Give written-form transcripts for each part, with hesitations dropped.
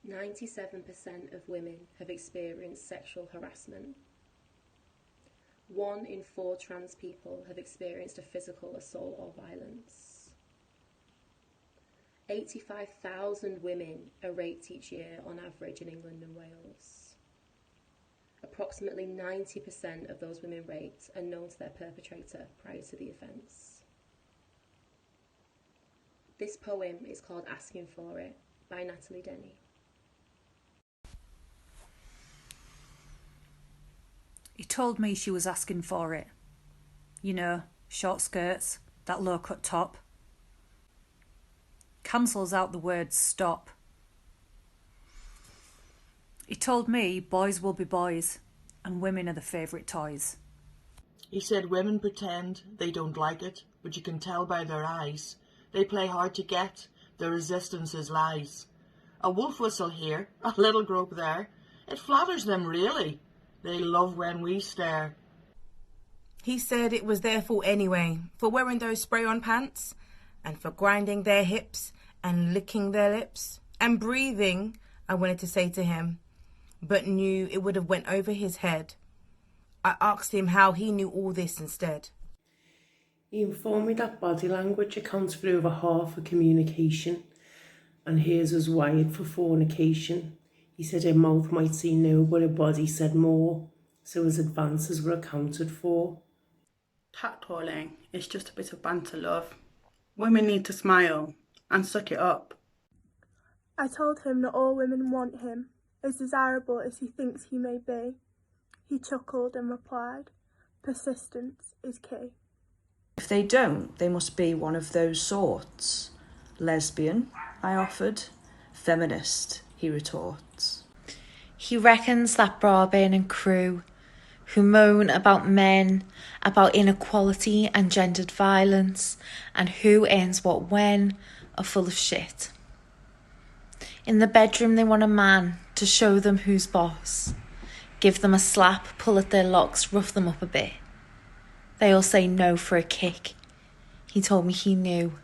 97% of women have experienced sexual harassment. 1 in 4 trans people have experienced a physical assault or violence. 85,000 women are raped each year on average in England and Wales. Approximately 90% of those women raped are known to their perpetrator prior to the offence. This poem is called Asking For It by Natalie Denny. He told me she was asking for it. You know, short skirts, that low-cut top. Cancels out the word stop. He told me boys will be boys and women are the favourite toys. He said women pretend they don't like it, but you can tell by their eyes. They play hard to get, their resistance is lies. A wolf whistle here, a little grope there. It flatters them really. They love when we stare. He said it was their fault anyway, for wearing those spray-on pants, and for grinding their hips, and licking their lips, and breathing, I wanted to say to him, but knew it would have went over his head. I asked him how he knew all this instead. He informed me that body language accounts for over half of communication, and hers was wired for fornication. He said her mouth might say no, but her body said more, so his advances were accounted for. Catcalling is just a bit of banter, love. Women need to smile and suck it up. I told him that all women want him, as desirable as he thinks he may be. He chuckled and replied, persistence is key. If they don't, they must be one of those sorts. Lesbian, I offered. Feminist, he retorts. He reckons that Brabin and crew who moan about men, about inequality and gendered violence, and who earns what when, are full of shit. In the bedroom they want a man to show them who's boss. Give them a slap, pull at their locks, rough them up a bit. They all say no for a kick. He told me he knew.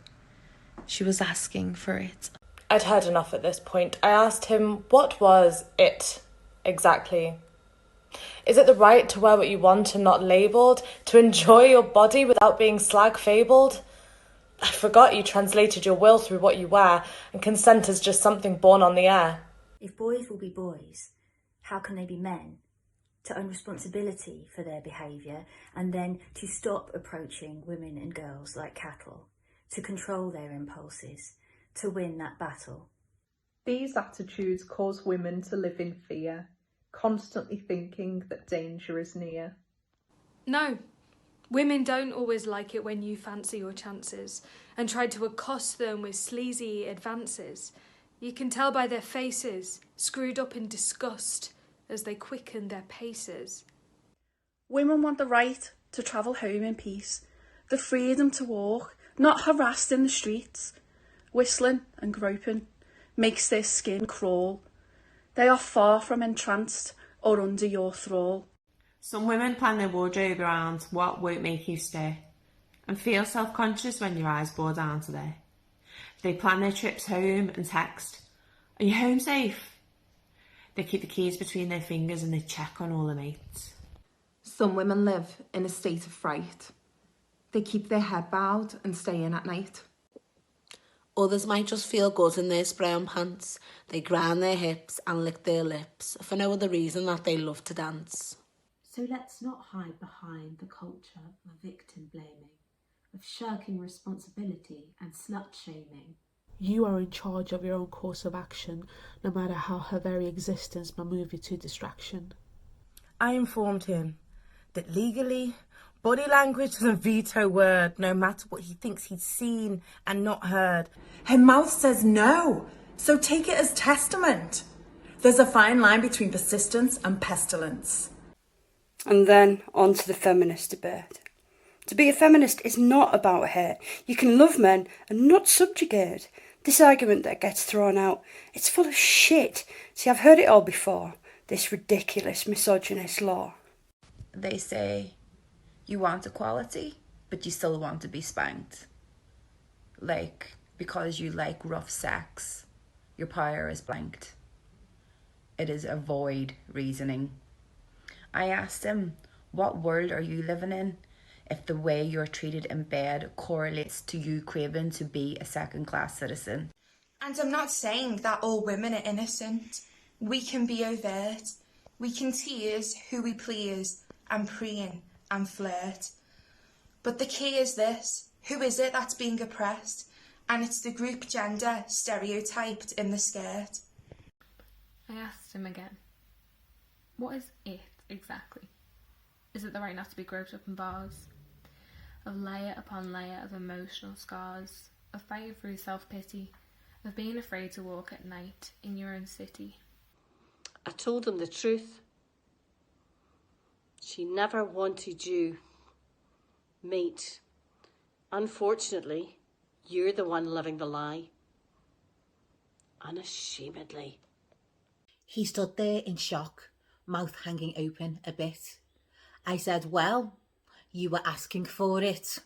She was asking for it. I'd heard enough at this point. I asked him, what was it exactly? Is it the right to wear what you want and not labelled? To enjoy your body without being slag-fabled? I forgot you translated your will through what you wear, and consent is just something born on the air. If boys will be boys, how can they be men? To own responsibility for their behaviour and then to stop approaching women and girls like cattle, to control their impulses, to win that battle. These attitudes cause women to live in fear, constantly thinking that danger is near. No, women don't always like it when you fancy your chances and try to accost them with sleazy advances. You can tell by their faces, screwed up in disgust, as they quicken their paces. Women want the right to travel home in peace, the freedom to walk, not harassed in the streets. Whistling and groping makes their skin crawl. They are far from entranced or under your thrall. Some women plan their wardrobe around what won't make you stay, and feel self-conscious when your eyes bore down to there. They plan their trips home and text, "Are you home safe?" They keep the keys between their fingers and they check on all their mates. Some women live in a state of fright. They keep their head bowed and stay in at night. Others might just feel good in their spray-on pants. They grind their hips and lick their lips for no other reason that they love to dance. So let's not hide behind the culture of victim blaming, of shirking responsibility and slut-shaming. You are in charge of your own course of action, no matter how her very existence may move you to distraction. I informed him that legally, body language doesn't veto word, no matter what he thinks he's seen and not heard. Her mouth says no, so take it as testament. There's a fine line between persistence and pestilence. And then on to the feminist debate. To be a feminist is not about hate. You can love men and not subjugate. This argument that gets thrown out, it's full of shit. See, I've heard it all before. This ridiculous misogynist law. They say, you want equality, but you still want to be spanked. Like, because you like rough sex, your pyre is blanked. It is avoid reasoning. I asked him, what world are you living in if the way you're treated in bed correlates to you craving to be a second-class citizen? And I'm not saying that all women are innocent. We can be overt. We can tease who we please and preen and flirt. But the key is this: who is it that's being oppressed? And it's the group gender stereotyped in the skirt. I asked him again, what is it exactly? Is it the right not to be groped up in bars? Of layer upon layer of emotional scars, of fighting through self-pity, of being afraid to walk at night in your own city. I told him the truth. She never wanted you. Mate, unfortunately, you're the one living the lie. Unashamedly. He stood there in shock, mouth hanging open a bit. I said, well, you were asking for it.